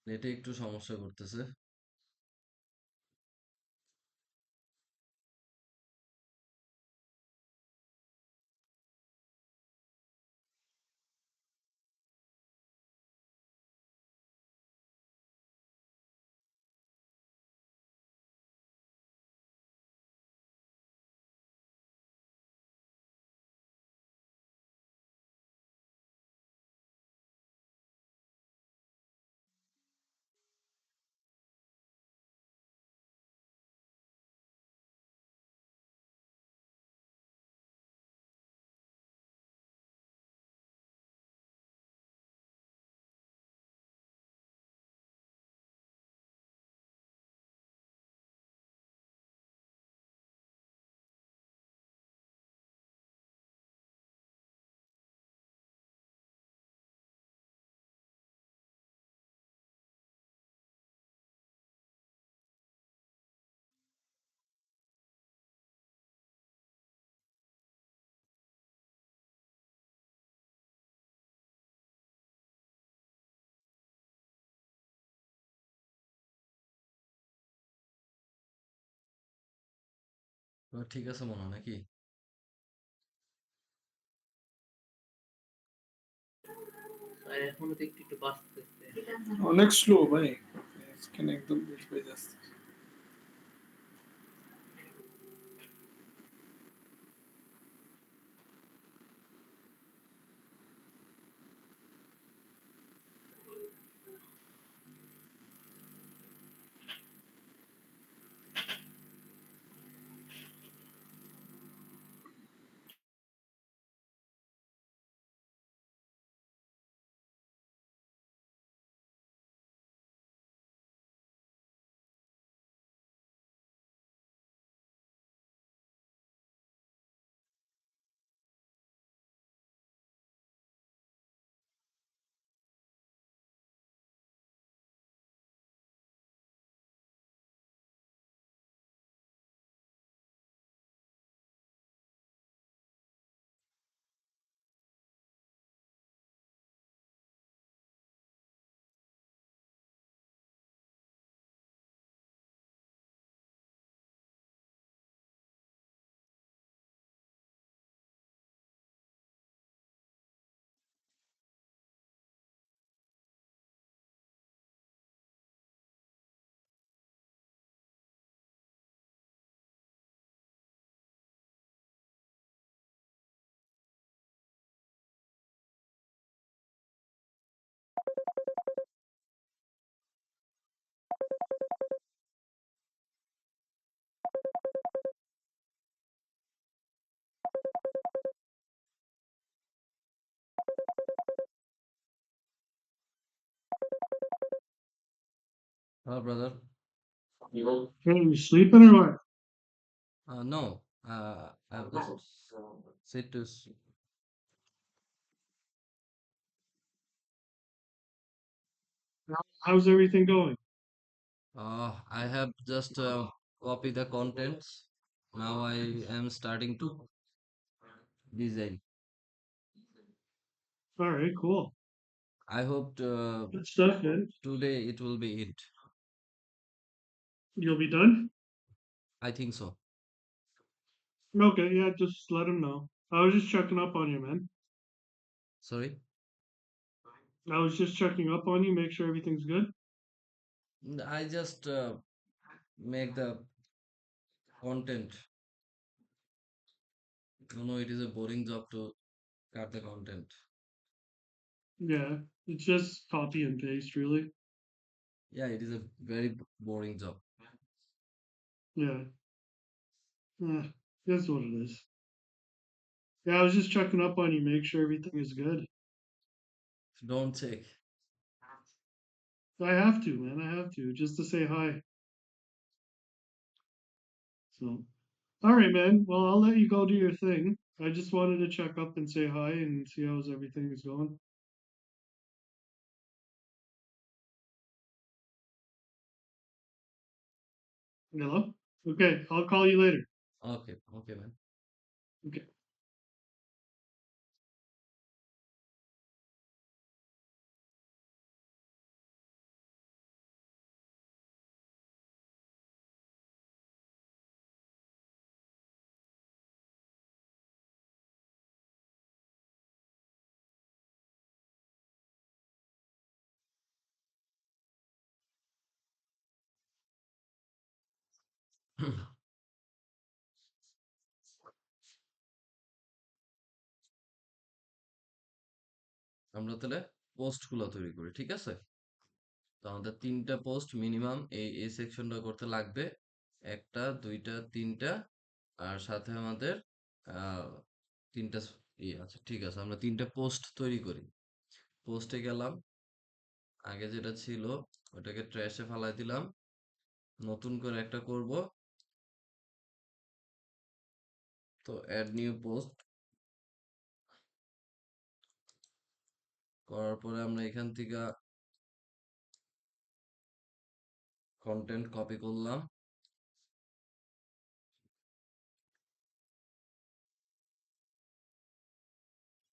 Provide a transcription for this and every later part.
নেটে একটু সমস্যা করতেছে। ঠিক আছে মনে হয় নাকি? অনেক স্লো ভাই, এখানে একদম বেশ হয়ে যাচ্ছে। Hello, brother. Hey, you sleeping or what? No, I've just sit to. How's everything going? I have just copy the contents. Now I am starting to design. All right, cool. I hope Good stuff, man. today it will be it. You'll be done? I think so. Okay, yeah, just let him know. I was just checking up on you, man. Sorry. I was just checking up on you, make sure everything's good. I just make the content. You know, it is a boring job to cut the content. Yeah, it's just copy and paste, really. Yeah, it is a very boring job. Yeah, yeah, that's what it is. Yeah, I was just checking up on you, make sure everything is good. Don't check. I have to, man. I have to, just to say hi. So, all right, man. Well, I'll let you go do your thing. I just wanted to check up and say hi and see how's everything is going. Hello? Okay, I'll call you later. Okay, okay, man. Okay. আমরা তাহলে post গুলো তৈরি করি, ঠিক আছে? তো আমাদের ৩টা পোস্ট মিনিমাম এই সেকশনটা করতে লাগবে। ১টা ২টা ৩টা, আর সাথে আমাদের ৩টা আচ্ছা ঠিক আছে, আমরা ৩টা পোস্ট তৈরি করি। পোস্টে গেলাম, আগে যেটা ছিল ওটাকে ট্র্যাশে ফালাই দিলাম, নতুন করে একটা করব। তো অ্যাড নিউ পোস্ট করার পরে আমরা এখান থেকে কন্টেন্ট কপি করলাম,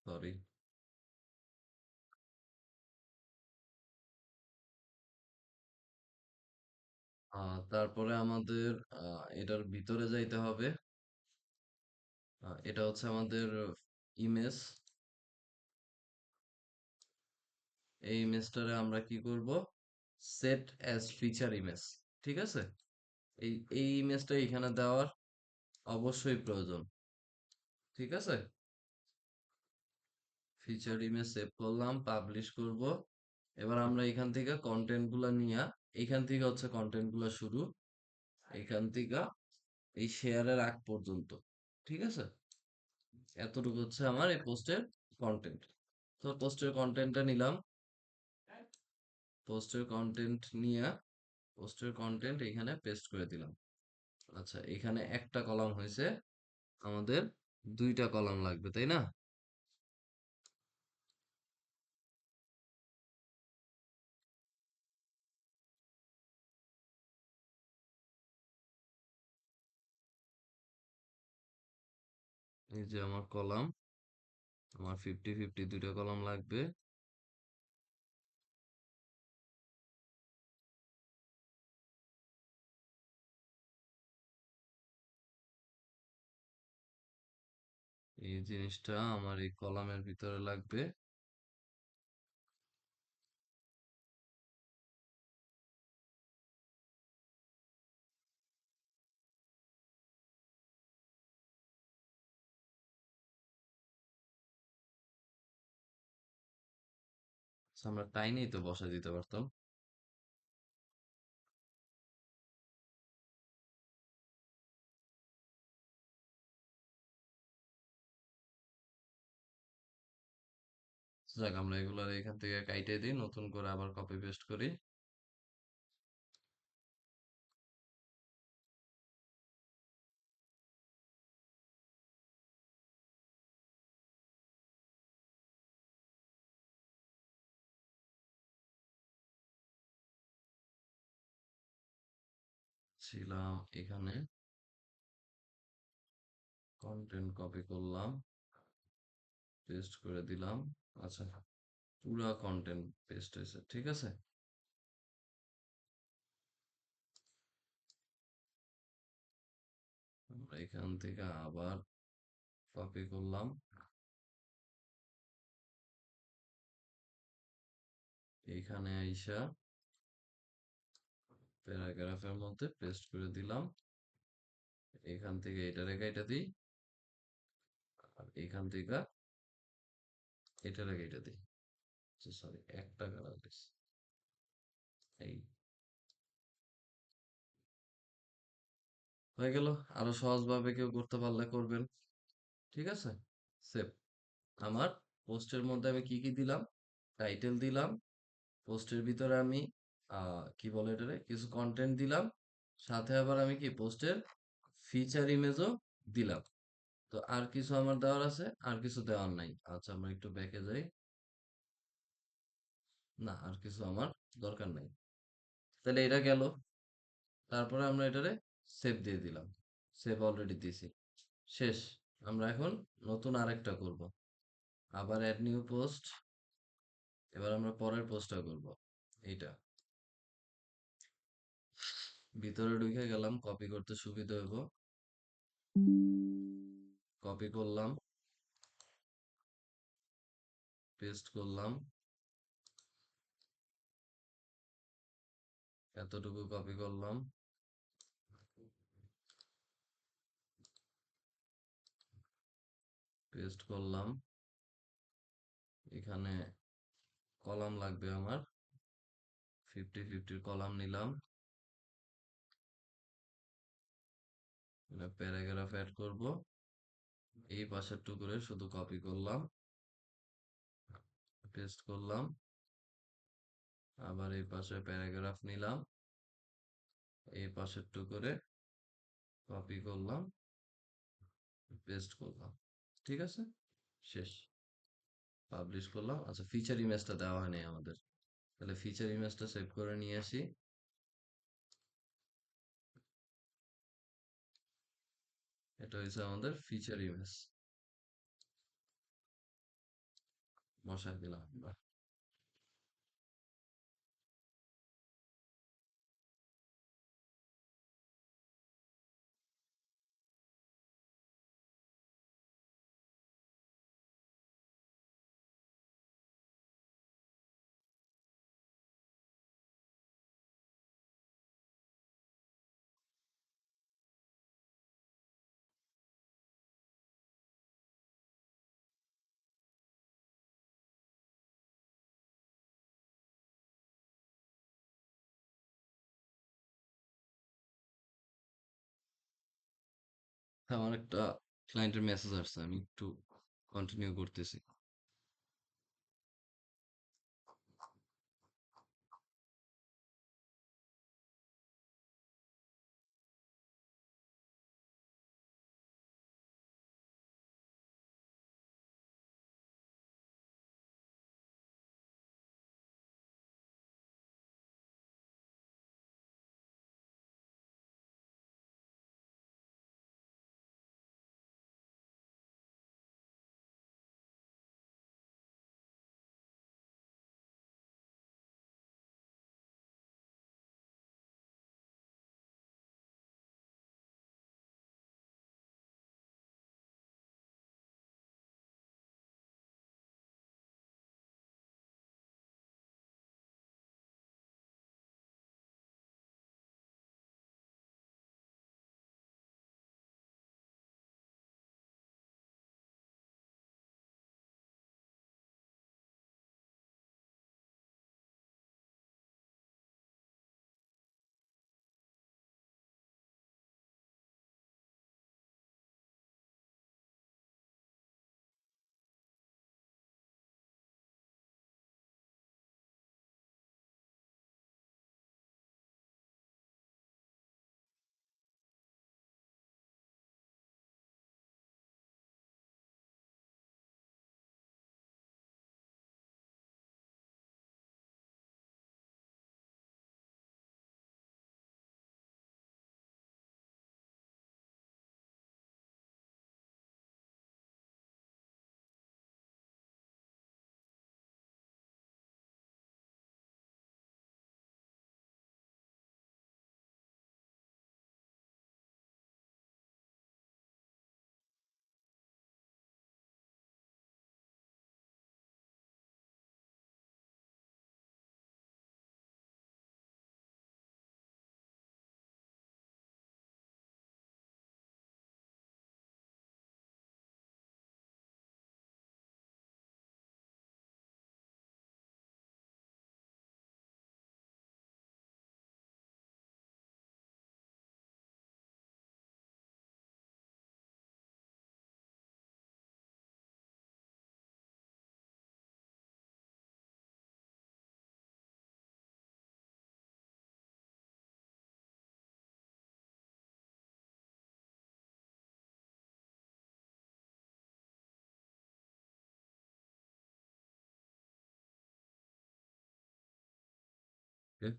সরি। তারপরে আমাদের এটার ভিতরে যাইতে হবে। এটা হচ্ছে আমাদের ইমেজ। এই ইমেজটারে আমরা কি করব, সেট অ্যাজ ফিচার ইমেজ, ঠিক আছে? এই এই ইমেজটা এখানে দেওয়ার অবশ্যই প্রয়োজন, ঠিক আছে? ফিচার ইমেজ সেভ করলাম, পাবলিশ করব। এবার আমরা এখান থেকে কন্টেন্ট গুলা নিয়ে, এখান থেকে হচ্ছে কন্টেন্ট গুলা শুরু, এখান থেকে এই শেয়ারের আগ পর্যন্ত, ঠিক আছে? এতটুকু হচ্ছে আমার এই পোস্টের কন্টেন্ট। তো পোস্টের কন্টেন্টটা নিলাম, পোস্টের কন্টেন্ট নিয়ে পোস্টের কন্টেন্ট এখানে পেস্ট করে দিলাম। আচ্ছা, এখানে একটা কলাম হয়েছে, আমাদের 2টা কলাম লাগবে, তাই না? এই যে আমার কলাম, আমার 50-50 2টা কলাম লাগবে। এই জিনিসটা আমার এই কলামের ভিতরে লাগবে। আচ্ছা, আমরা টাইনেই তো বসা দিতে পারতাম। যাক, আমরা এগুলো এখান থেকে কাইটে দিই, নতুন করে আবার কপি পেস্ট করি। ছিলাম এখানে, কন্টেন্ট কপি করলাম, পেস্ট করে দিলাম। আচ্ছা, পুরা কন্টেন্ট পেস্ট হয়েছে, ঠিক আছে? আমরা এখান থেকে আবার কপি করলাম, এইখানে আইসা প্যারাগ্রাফের মধ্যে পেস্ট করে দিলাম। এখান থেকে এটা রেখে এটা দিই, আর এখান থেকে এটা রেখে এটা দিই। সরি, একটা কালার দিছি। এই হয়ে গেল। আরো সহজভাবে কেউ করতে পারলে করবেন, ঠিক আছে? সেভ। আমার পোস্টের মধ্যে আমি কি কি দিলাম, টাইটেল দিলাম, পোস্টের ভিতরে আমি কি বলে এটারে, কিছু কন্টেন্ট দিলাম, সাথে আবার আমি কি পোস্টের ফিচার ইমেজও দিলাম। তো আর কিছু আমার দেওয়ার আছে? আর কিছু দেওয়ার নাই। আচ্ছা, আমরা একটু ব্যাকে যাই। না, আর কিছু আমার দরকার নাই। তাহলে এটা গেল। তারপরে আমরা এটারে সেভ দিয়ে দিলাম। সেভ অলরেডি দিছি। শেষ। আমরা এখন নতুন আরেকটা করব। আবার অ্যাড নিউ পোস্ট। এবার আমরা পরের পোস্টটা করব। এইটা। ভিতরে ঢুকে গেলাম, কপি করতে সুবিধা হইব। কপি করলাম, পেস্ট করলাম। এতটুকু কপি করলাম। পেস্ট করলাম। এখানে কলাম লাগবে আমার, 50-50 কলাম নিলাম। প্যারাগ্রাফ অ্যাড করব। এই পাশের টুকরে শুধু কপি করলাম, পেস্ট করলাম। আবার এই পাশে প্যারাগ্রাফ নিলাম, এই পাশের টুকরে কপি করলাম, পেস্ট করলাম। ঠিক আছে, শেষ। পাবলিশ করলাম। আচ্ছা, ফিচার ইমেজটা দেওয়া হয়নি আমাদের, তাহলে ফিচার ইমেজটা সেভ করে নিয়ে আসি। এটা হচ্ছে আমাদের ফিচার ইমেজ, বসাই দিলাম আমরা। হ্যাঁ, আমার একটা ক্লায়েন্টের মেসেজ আসছে, আমি একটু কন্টিনিউ করতেছি। Okay?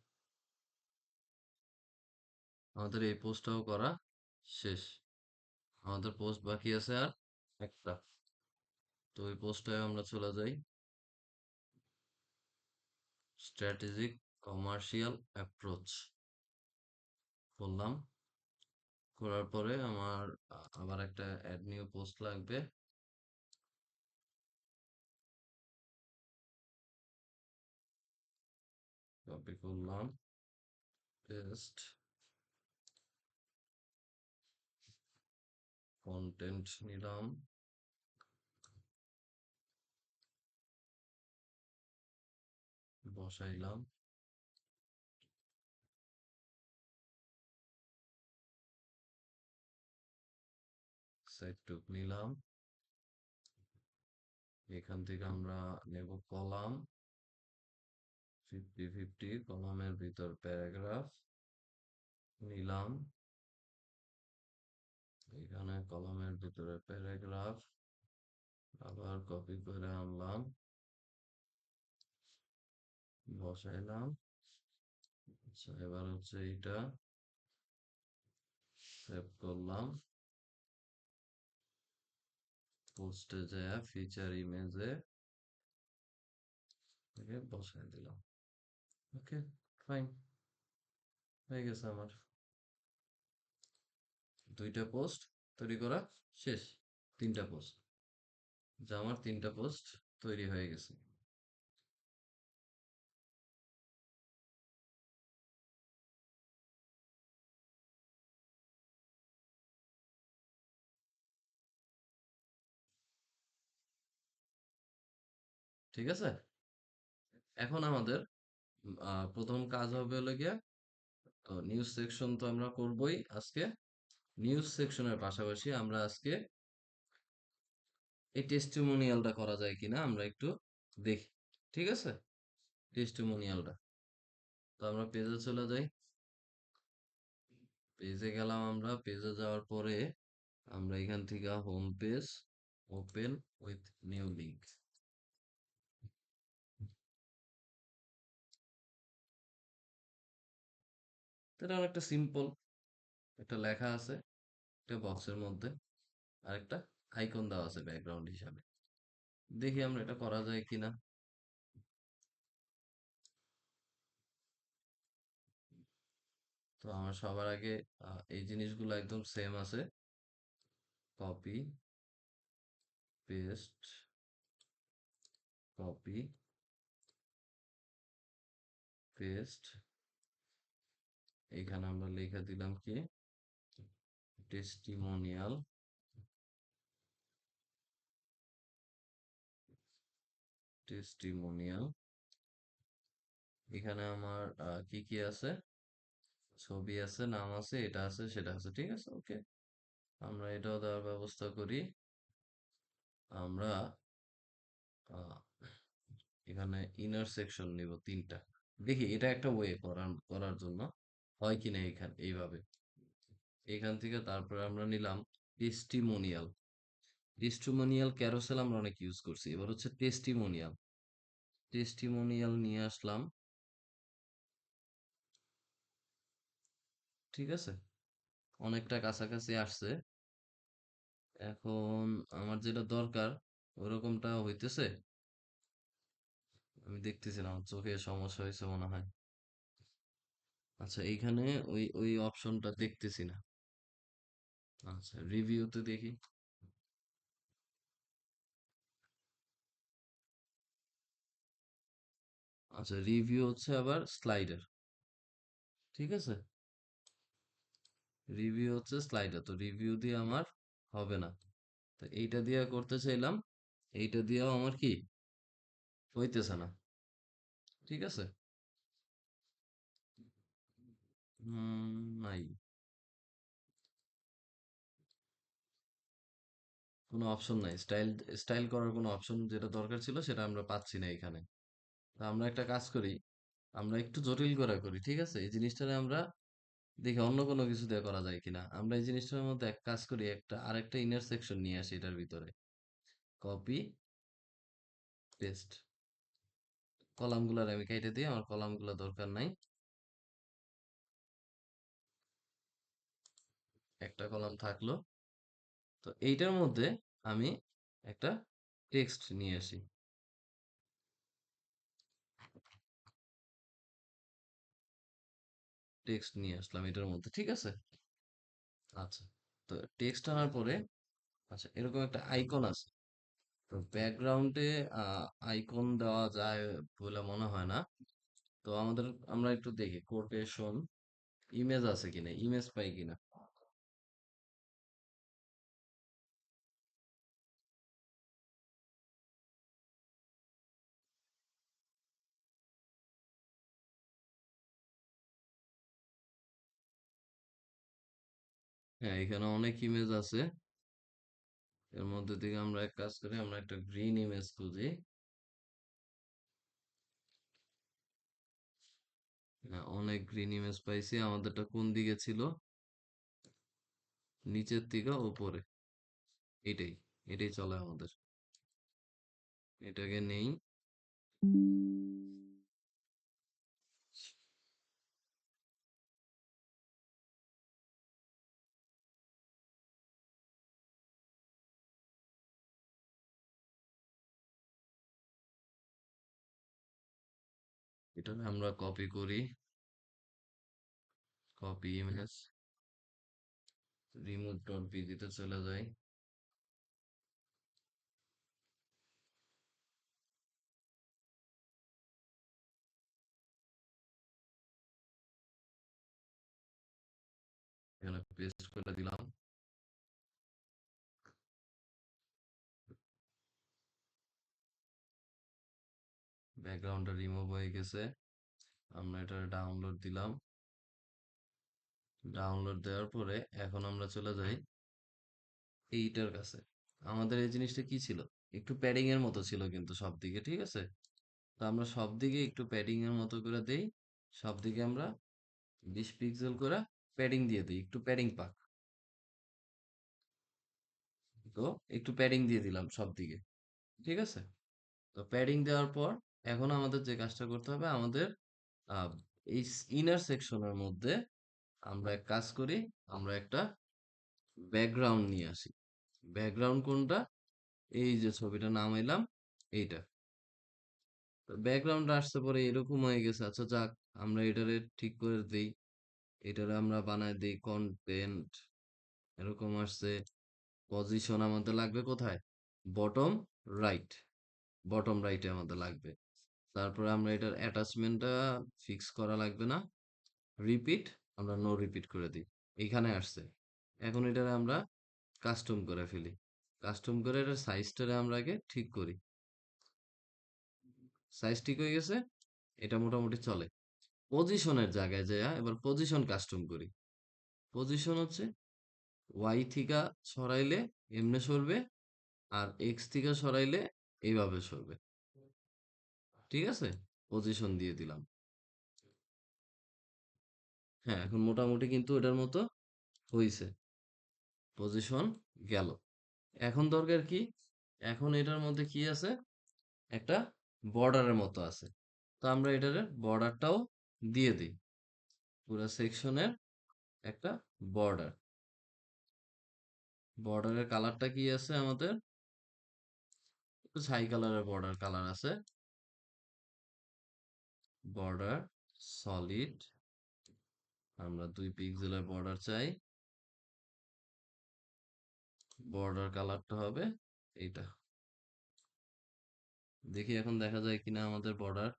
আমাদের এই পোস্টটাও করা শেষ। আমাদের পোস্ট বাকি আছে আর একটা। তো ওই পোস্টটায় আমরা চলে যাই। স্ট্র্যাটেজিক কমার্শিয়াল অ্যাপ্রোচ করলাম। করার পরে আমার আবার একটা অ্যাড নিউ পোস্ট লাগবে। কপি করলাম, পেস্ট, কন্টেন্ট নিলাম, বসাইলাম, সাইড টুক নিলাম, এখান থেকে আমরা নেব কলাম 50-50, কলামের ভিতর প্যারাগ্রাফ নিলাম, এখানে কলামের ভিতরে প্যারাগ্রাফ আবার কপি করে আনলাম, বসাইলাম। আচ্ছা, এবার হচ্ছে এইটা সেভ করলাম, পোস্টে যায় ফিচার ইমেজে বসাই দিলাম। ওকে, ফাইন, হয়ে গেছে আমার 2টা পোস্ট তৈরি করা শেষ। 3টা পোস্ট, যা আমার 3টা পোস্ট তৈরি হয়ে গেছে। ঠিক আছে, এখন আমাদের প্রথম কাজ হবে হলো গিয়া, তো নিউজ সেকশন তো আমরা করবই আজকে। নিউজ সেকশনের পাশাপাশি আমরা আজকে এই টেস্টিমোনিয়ালটা করা যায় কিনা আমরা একটু দেখি। ঠিক আছে, টেস্টিমোনিয়ালটা, তো আমরা পেজে চলে যাই। পেজে গেলাম, আমরা পেজে যাওয়ার পরে আমরা এখান থেকে home page open with new link, এটা অনেকটা সিম্পল। একটা লেখা আছে একটা বক্সের মধ্যে, আর একটা আইকন দেওয়া আছে ব্যাকগ্রাউন্ড হিসাবে। দেখি আমরা এটা করা যায় কিনা। তো আমার সবার আগে এই জিনিসগুলো একদম সেম আছে, কপি পেস্ট, কপি পেস্ট, এখানে আমরা লিখে দিলাম কি টেস্টিমোনিয়াল, টেস্টিমোনিয়াল। এখানে আমার কি কি আছে, ছবি আছে, নাম আছে, এটা আছে, সেটা আছে, ঠিক আছে, ওকে। আমরা এটাও দেওয়ার ব্যবস্থা করি। আমরা আহ, এখানে ইনার সেকশন নিব 3টা। দেখি এটা একটা ওয়ে করার করার জন্য হয় কিনা, এখানে এইভাবে এখান থেকে তারপরে আমরা নিলাম টেস্টিমোনিয়াল। টেস্টিমোনিয়াল ক্যারোসেল আমরা অনেক ইউজ করছি, এবার হচ্ছে টেস্টিমোনিয়াল। টেস্টিমোনিয়াল নিয়ে আসলাম, ঠিক আছে, অনেকটা কাছাকাছি আসছে। এখন আমার যেটা দরকার ওরকমটা হইতেছে, আমি দেখতেছিলাম চোখে সমস্যা হয়েছে মনে হয়। আচ্ছা, এইখানে ওই ওই অপশনটা দেখতেছি না। আচ্ছা, রিভিউতে দেখি। আচ্ছা, রিভিউ হচ্ছে আবার স্লাইডার, ঠিক আছে, রিভিউ হচ্ছে স্লাইডার, তো রিভিউ দিয়ে আমার হবে না। তো এইটা দিয়ে করতে চাইলাম, এইটা দিয়েও আমার কি হইতেছে না, ঠিক আছে। নাই, কোনো অপশন নাই, স্টাইল স্টাইল করার কোনো অপশন যেটা দরকার ছিল সেটা আমরা পাচ্ছি না এখানে। তো আমরা একটা কাজ করি, আমরা একটু জটিল করা করি, ঠিক আছে, এই জিনিসটারে আমরা দেখি অন্য কোনো কিছু দিয়ে করা যায় কিনা। আমরা এই জিনিসটার মধ্যে এক কাজ করি, একটা আরেকটা ইন্টারসেকশন নিয়ে আসি এটার ভিতরে, কপি পেস্ট, কলামগুলার আমি কেটে দিই, আমার কলামগুলো দরকার নাই। একটা কলাম থাকলো, তো এইটার মধ্যে আমি একটা টেক্সট নিয়ে আসি, টেক্সট নিয়ে আসলাম এটার মধ্যে, ঠিক আছে। আচ্ছা, তো টেক্সট আনার পরে আচ্ছা এরকম একটা আইকন আছে, তো ব্যাকগ্রাউন্ডে আইকন দেওয়া যায় বলে মনে হয় না। তো আমরা একটু দেখি কোটেশন ইমেজ আছে কিনা, ইমেজ পাই কিনা। হ্যাঁ, এখানে অনেক ইমেজ আছে। এর মধ্যে থেকে আমরা এক কাজ করি, আমরা একটা গ্রিন ইমেজ খুঁজি। হ্যাঁ, অনেক গ্রিন ইমেজ পাইছি। আমাদেরটা কোন দিকে ছিল? নিচের থেকে উপরে। এটাই, এটাই চলে আমাদের। এটাকে নেই। এটাকে আমরা কপি করি, কপি ইমেজ, রিমুভ ডট বিজিতে চলে যাই। এখানে পেস্ট করে দিলাম। ব্যাকগ্রাউন্ডটা রিমুভ হয়ে গেছে। আমরা এটা ডাউনলোড দিলাম। ডাউনলোড দেওয়ার পরে এখন আমরা চলে যাই এইটার কাছে। আমাদের এই জিনিসটা কি ছিল? একটু প্যাডিং এর মতো ছিল কিন্তু সব দিকে, ঠিক আছে? তো আমরা সব দিকে একটু প্যাডিং এর মতো করে দেই। সব দিকে আমরা 20 পিক্সেল করে প্যাডিং দিয়ে দিই, একটু প্যাডিং পাক। তো একটু প্যাডিং দিয়ে দিলাম সব দিকে, ঠিক আছে? তো প্যাডিং দেওয়ার পর এখন আমাদের যে কাজটা করতে হবে, আমাদের আহ, এই ইনার সেকশনের মধ্যে আমরা এক কাজ করি, আমরা একটা ব্যাকগ্রাউন্ড নিয়ে আসি। ব্যাকগ্রাউন্ড কোনটা? এই যে ছবিটা নামাইলাম, এইটা। তো ব্যাকগ্রাউন্ড আসতে পরে এরকম হয়ে গেছে, আচ্ছা যাক, আমরা এটারে ঠিক করে দিই। এটারে আমরা বানায় দিই কন্টেন্ট। এরকম আসছে। পজিশন আমাদের লাগবে কোথায়? Bottom right. বটম রাইটে আমাদের লাগবে। তারপরে আমরা এটার অ্যাটাচমেন্টটা ফিক্স করা লাগবে না। রিপিট, আমরা নো রিপিট করে দিই। এইখানে আসছে। এখন এটারে আমরা কাস্টম করে ফেলি। কাস্টম করে এটার সাইজটারে আমরা আগে ঠিক করি। সাইজ ঠিক হয়ে গেছে। এটা মোটামুটি চলে। পজিশনের জায়গায় যায় এবার পজিশন কাস্টম করি। পজিশন হচ্ছে ওয়াই থিকা সরাইলে এমনে সরবে, আর এক্স থিকা সরাইলে এইভাবে সরবে। ঠিক আছে? পজিশন দিয়ে দিলাম। হ্যাঁ, এখন মোটামুটি কিন্তু এটার মতো হইছে। পজিশন গেল। এখন দরকার কি? এখন এটার মধ্যে কি আছে? একটা বর্ডারের মতো আছে। তো আমরা এটার বর্ডারটাও দিয়ে দিই। পুরো সেকশনের একটা বর্ডার। বর্ডারের কালারটা কি আছে আমাদের? একটু ছাই কালারের বর্ডার কালার আছে। বর্ডার সলিড, আমরা 2 পিক্সেলের বর্ডার চাই। বর্ডার কালারটা হবে এইটা। দেখি এখন দেখা যায় কিনা আমাদের বর্ডার।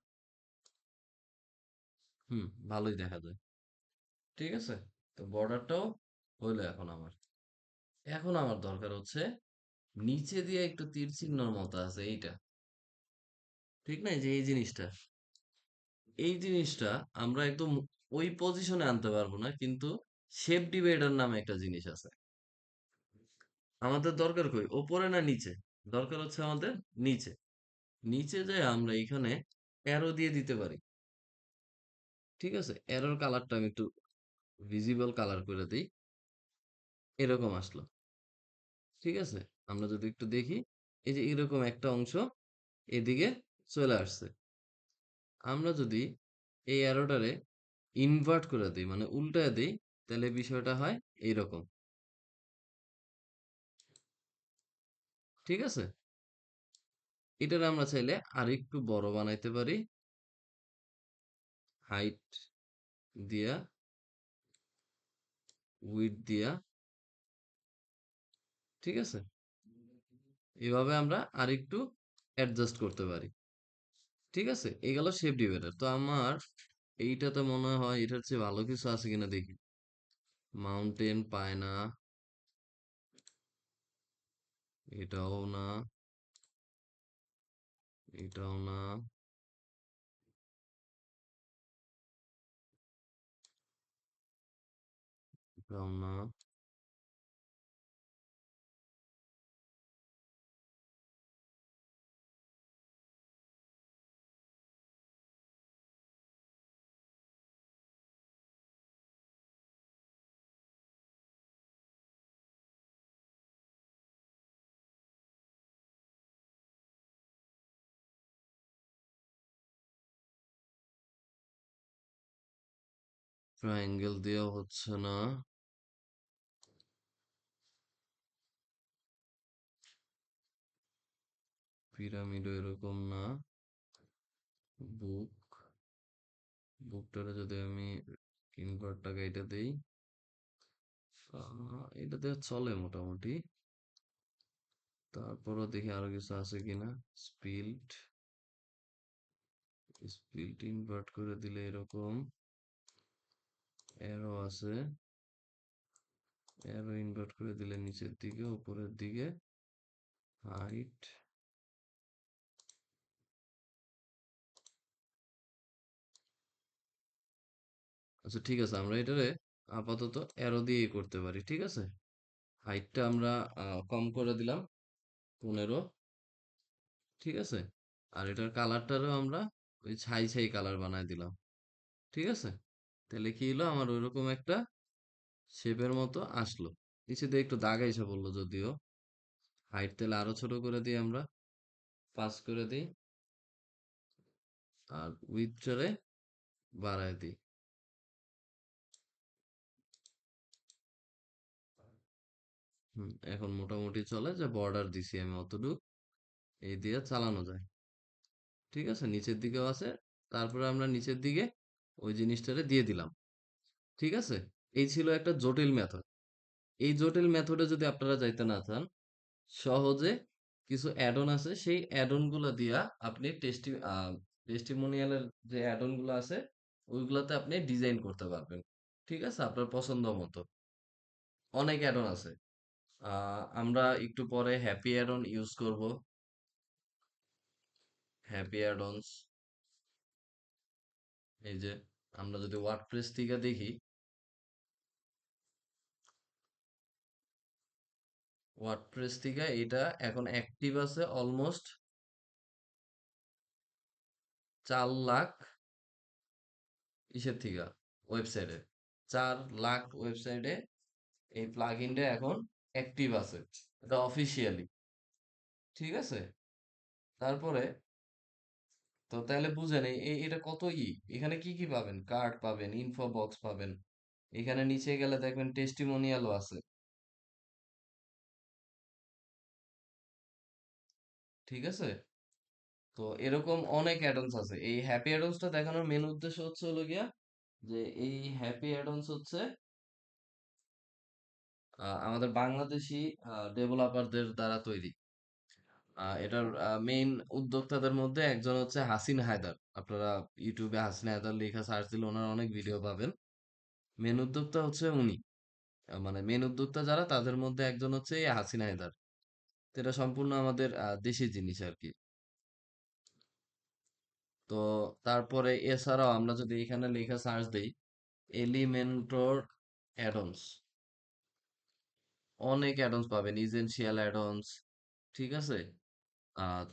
হুম, ভালোই দেখা যায়। ঠিক আছে? তো বর্ডারটাও হইলো এখন আমার। এখন আমার দরকার হচ্ছে নিচে দিয়ে একটু তীর চিহ্নর মতো আছে এইটা। ঠিক না? এই যে এই জিনিসটা। এই জিনিসটা আমরা একদম ওই পজিশনে আনতে পারবো না, কিন্তু শেপ ডিভাইডার নামে একটা জিনিস আছে। আমাদের দরকার কই? ওপরে না নিচে? দরকার হচ্ছে আমাদের নিচে। নিচে যে আমরা এখানে অ্যারো দিয়ে দিতে পারি। ঠিক আছে? অ্যারোর কালারটা আমি একটু ভিজিবল কালার করে দিই। এরকম আসলো। ঠিক আছে? আমরা যদি একটু দেখি, এই যে এরকম একটা অংশ এদিকে চলে আসছে। আমরা যদি এই অ্যারোটারে ইনভার্ট করে দিই, মানে উল্টায় দিই, তাহলে বিষয়টা হয় এইরকম। ঠিক আছে? এটার আমরা চাইলে আরেকটু বড় বানাইতে পারি। হাইট দিয়া, উইডথ দিয়া। ঠিক আছে? এভাবে আমরা আরেকটু অ্যাডজাস্ট করতে পারি। ঠিক আছে? এই গেল শেপ ডিভাইডার। তো আমার এইটাতে মনে হয় এটার চেয়ে ভালো কিছু আছে কিনা দেখি। মাউন্টেন পায় না, এটাও না, এটাও না, এটাও না। ট্রায়াঙ্গেল দেওয়া হচ্ছে না। পিরামিডও এরকম না। বুক বুকটারে যদি আমি ইনভার্টটাকে এটা দেই, এটা দিয়ে চলে মোটামুটি। তারপরও দেখি আরো কিছু আছে কিনা। স্পিল্ট স্পিল্ট ইনভার্ট করে দিলে এরকম অ্যারো আছে। অ্যারো ইনভার্ট করে দিলে নিচের দিকে উপরের দিকে হাইট। আচ্ছা ঠিক আছে, আমরা এটারে আপাতত অ্যারো দিয়েই করতে পারি, ঠিক আছে। হাইটটা আমরা কম করে দিলাম 15, ঠিক আছে। আর এটার কালারটারও আমরা ওই ছাই ছাই কালার বানায় দিলাম, ঠিক আছে। তাহলে কি হলো, আমার ওইরকম একটা শেপের মতো আসলো। নিচে দিয়ে একটু দাগ এসে বললো যদিও। হাইট তাহলে আরো ছোট করে দিই আমরা, 5 করে দিই। আর উইডথটারে বাড়ায় দিই। এখন মোটামুটি চলে, যে বর্ডার দিছি আমি অতটুক, এই দিয়ে চালানো যায়, ঠিক আছে। নিচের দিকেও আছে। তারপরে আমরা নিচের দিকে ওই জিনিসটারে দিয়ে দিলাম, ঠিক আছে। এই ছিল একটা জটিল মেথড। এই জটিল মেথডে যদি আপনারা যাইতে না চান, সহজে কিছু অ্যাড অন আছে, সেই অ্যাড অন গুলা দিয়া আপনি টেস্টিমোনিয়ালের যে অ্যাড অন গুলো আছে ওইগুলাতে আপনি ডিজাইন করতে পারবেন, ঠিক আছে, আপনার পছন্দ মতো। অনেক অ্যাড অন আছে। আমরা একটু পরে হ্যাপি অ্যাড অন ইউজ করব। হ্যাপি অ্যাড অনস, এই যে আমরা যদি ওয়ার্ডপ্রেস থেকে দেখি, ওয়ার্ডপ্রেস থেকে এটা এখন অ্যাক্টিভ আছে অলমোস্ট 4 লাখ ইসের থেকে, ওয়েবসাইটে 4 লাখ ওয়েবসাইটে এই প্লাগইনটা এখন অ্যাক্টিভ আছে, এটা অফিসিয়ালি, ঠিক আছে। তারপরে তো তাহলে বুঝেন এটা কত এখানে কি কি পাবেন, কার্ড পাবেন, ইনফো বক্স পাবেন, এখানে নিচে গেলে দেখবেন টেস্টিমোনিয়ালও আছে, ঠিক আছে। তো এরকম অনেক অ্যাডন্স আছে। এই হ্যাপি অ্যাডন্সটা দেখানোর মেন উদ্দেশ্য হচ্ছে হলো গিয়া যে এই হ্যাপি অ্যাডন্স হচ্ছে আমাদের বাংলাদেশি ডেভেলপারদের দ্বারা তৈরি। এটার মেইন উদ্যোক্তাদের মধ্যে একজন হচ্ছে হাসিন হায়দার। আপনারা ইউটিউবে হাসিন হায়দার লেখা সার্চ দিলে ওনার অনেক ভিডিও পাবেন। মেন উদ্যোক্তা হচ্ছে উনি। মানে মেন উদ্যোক্তা যারা তাদের মধ্যে একজন হচ্ছে এই হাসিন হায়দার। তো এটা সম্পূর্ণ আমাদের দেশি জিনিস আর কি। তো তারপরে এছাড়াও আমরা যদি এখানে লেখা সার্চ দিই, এলিমেন্টর অ্যাডন্স, অনেক অ্যাডন্স পাবেন, ইসেনশিয়াল অ্যাডন্স, ঠিক আছে।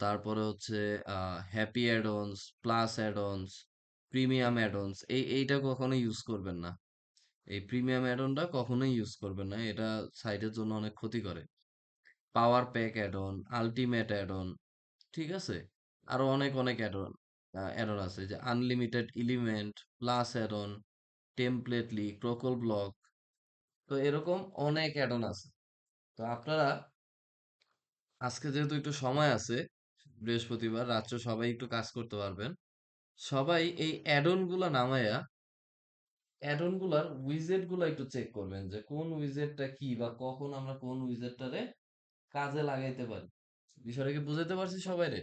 তারপরে হচ্ছে happy add-ons, plus add-ons, premium add-ons, এইটা কখনো ইউজ করবেন না। এই প্রিমিয়াম অ্যাডনটা কখনোই ইউজ করবেন না, এটা সাইটের জন্য অনেক ক্ষতি করে। Power pack addon, ultimate addon, ঠিক আছে। আরো অনেক অনেক অ্যাডন অ্যাডন আছে, যে unlimited element, plus addon, Templately, Crocoblock. তো এরকম অনেক অ্যাডন আছে। তো আপনারা আজকে যেহেতু একটু সময় আছে, বৃহস্পতিবার রাত্রে সবাই একটু কাজ করতে পারবেন, সবাই এই অ্যাডন গুলা নামায়া অ্যাডন গুলার উইজেট গুলা একটু চেক করবেন, যে কোন উইজেটটা কি বা কখন আমরা কোন উইজেটটারে কাজে লাগাইতে পারি। বিষয়টা কি বুঝাতে পারছি সবাইরে,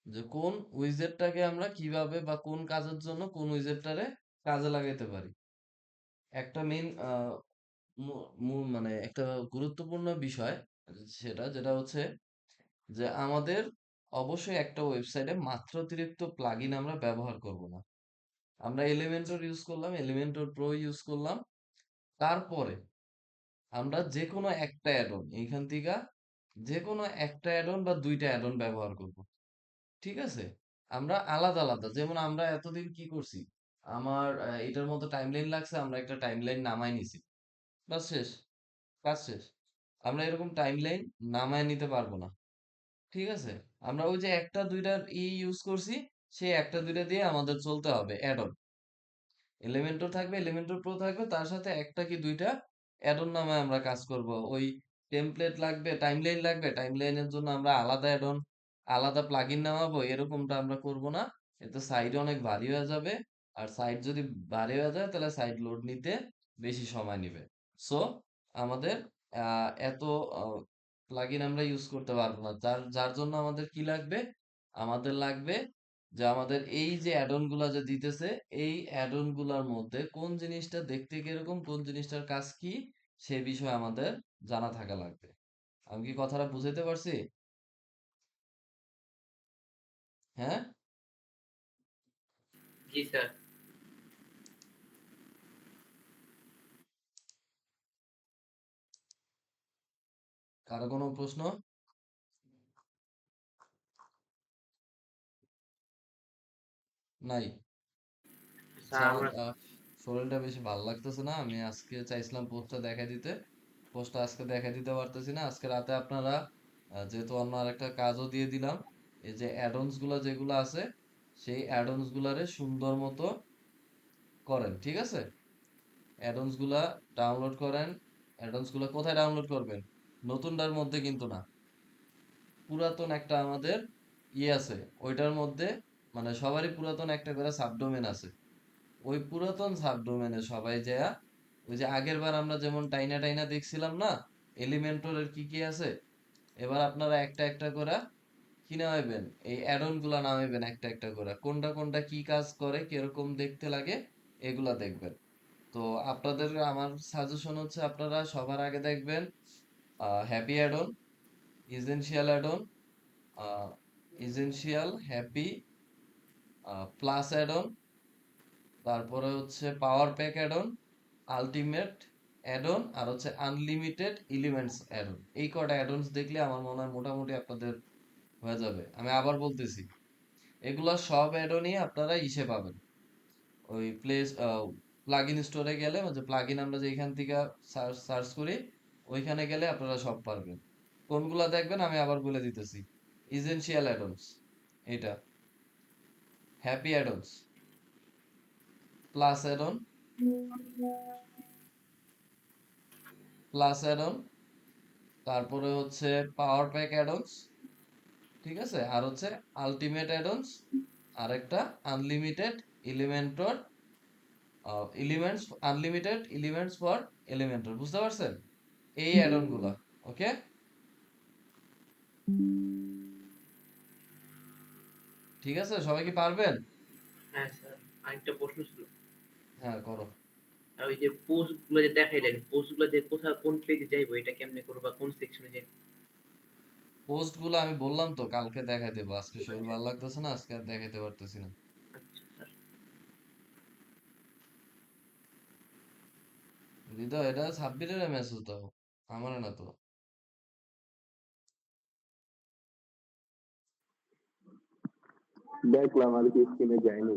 যে কোন উইজেটটাকে আমরা কিভাবে বা কোন কাজের জন্য কোন উইজেটটারে কাজে লাগাইতে পারি। একটা মেইন মানে একটা গুরুত্বপূর্ণ বিষয়, যেটা হচ্ছে যে আমাদের অবশ্যই একটা ওয়েবসাইটে মাত্রাতিরিক্ত প্লাগইন আমরা ব্যবহার করব না। আমরা এলিমেন্টর ইউজ করলাম, এলিমেন্টর প্রো ইউজ করলাম, তারপরে আমরা যে কোনো একটা অ্যাডন এইখান থেকে, যে কোনো একটা অ্যাডন বা দুইটা অ্যাডন ব্যবহার করব, ঠিক আছে। আমরা আলাদা আলাদা, যেমন আমরা এতদিন কি করছি, আমার এটার মতো টাইমলাইন লাগছে, আমরা একটা টাইমলাইন নামাই নিছি, বাস শেষ, কাজ শেষ। আমরা এরকম টাইমলাইন নামায় নিতে পারবো না, ঠিক আছে। আমরা ওই যে একটা দুইটার ইউজ করছি, সেই একটা দুইটা দিয়ে আমাদের চলতে হবে অ্যাড অন, এলিমেন্টর থাকবে, এলিমেন্টর প্রো থাকবে, তার সাথে একটা কি দুইটা অ্যাডন নামে আমরা কাজ করব। ওই টেমপ্লেট লাগবে, টাইমলাইন লাগবে, টাইমলাইনের জন্য আমরা আলাদা অ্যাডন, আলাদা প্লাগইন নামাবো, এরকমটা আমরা করব না। এতে সাইড অনেক ভারী হয়ে যাবে। আর সাইট যদি ভারী হয়ে যায় তাহলে সাইট লোড নিতে বেশি সময় নেবে। সো আমাদের এত প্লাগইন আমরা ইউজ করতে পারবো না। যার যার জন্য আমাদের কি লাগবে? আমাদের লাগবে যে আমাদের এই যে অ্যাডন গুলা যে দিতেছে, এই অ্যাডন গুলার মধ্যে কোন জিনিসটা দেখতে কিরকম, কোন জিনিসটার কাজ কি, সে বিষয়ে আমাদের জানা থাকা লাগবে। আমি কি কথাটা বুঝাইতে পারছি? হ্যাঁ? জি স্যার। কারো কোনো প্রশ্ন? নাই? আচ্ছা, স্যার আমার আমরা শরীরটা বেশি ভালো লাগতেছে না। আমি আজকে চাইছিলাম পোস্টটা দেখা দিতে, পোস্টটা আজকে দেখা দিতে পারতেছি না। আজকে রাতে আপনারা যেহেতু অন্য আরেকটা কাজও দিয়ে দিলাম, এই যে অ্যাডন্স গুলা যেগুলো আছে, সেই অ্যাডন্স গুলারে সুন্দর মতো করেন, ঠিক আছে? অ্যাডন্স গুলা ডাউনলোড করেন। অ্যাডন্স গুলা কোথায় ডাউনলোড করবেন? নতুনটার মধ্যে কিন্তু না, পুরাতন একটা আমাদের আছে, ওইটার মধ্যে, মানে সবারই পুরাতন একটা করে সাবডোমেন আছে। ওই পুরাতন সাবডোমেনে সবাই যায়, ওই যে আগের বার আমরা যেমন টাইনা টাইনা দেখছিলাম না এলিমেন্টরের কি কি আছে, এবার আপনারা একটা একটা করে কি নামাইবেন, এই অ্যাডন গুলা নামাইবেন একটা একটা করে, কোনটা কোনটা কি কাজ করে, কিরকম দেখতে লাগে, এগুলা দেখবেন। তো আপনাদের আমার সাজেশন হচ্ছে আপনারা সবার আগে দেখবেন happy add-on, essential add-on, essential, happy, plus addon, তারপরে হচ্ছে পাওয়ার প্যাক অ্যাডন, আলটিমেট অ্যাডন, আর হচ্ছে আনলিমিটেড এলিমেন্টস অ্যাডন। এই কটা অ্যাডনস দেখলে আমার মনে হয় মোটামুটি আপনাদের হয়ে যাবে। আমি আবার বলতেছি, এগুলা সব অ্যাডনই আপনারা ইসে পাবেন, ওই প্লেস প্লাগইন স্টোরে গেলে, যে প্লাগইন আমরা যে এখান থেকে সার্চ করি, ওইখানে গেলে আপনারা সব পারবেন। কোনগুলা দেখবেন আমি আবার বলে দিতেছি। ইসেনশিয়াল অ্যাডনস এটা, happy addons, plus addon, plus addon, তারপরে হচ্ছে পাওয়ার প্যাক অ্যাডনস, ঠিক আছে, আর হচ্ছে আলটিমেট অ্যাডনস, আর একটা unlimited Elementor, elements, unlimited elements for Elementor, বুঝতে পারছেন? এই অ্যাডন গুলা। ওকে, ঠিক আছে, সবাই কি পারবেন? হ্যাঁ স্যার, আরেকটা প্রশ্ন ছিল। হ্যাঁ, করো। আর ওই যে পোস্ট গুলো যে দেখাইলেন, পোস্ট গুলো যে কোথায় কোন পেজে যাইবো, এটা কেমনে করবো বা কোন সেকশনে যাইবো? পোস্ট গুলো আমি বললাম তো কালকে দেখাই দেবো, আজকে শরীর ভালো লাগতেছে না, আজকে আর দেখাইতে পারতেছি না। আচ্ছা স্যার। হৃদয়, এটা সাব্বিরের মেসেজ দাও, আমার না তো। দেখলাম আর কি স্ক্রিনে যায়নি।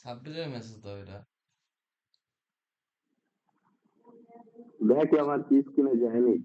সাব্বিরের মেসেজ দাও এটা। দেখলাম আর কি স্ক্রিনে যায়নি।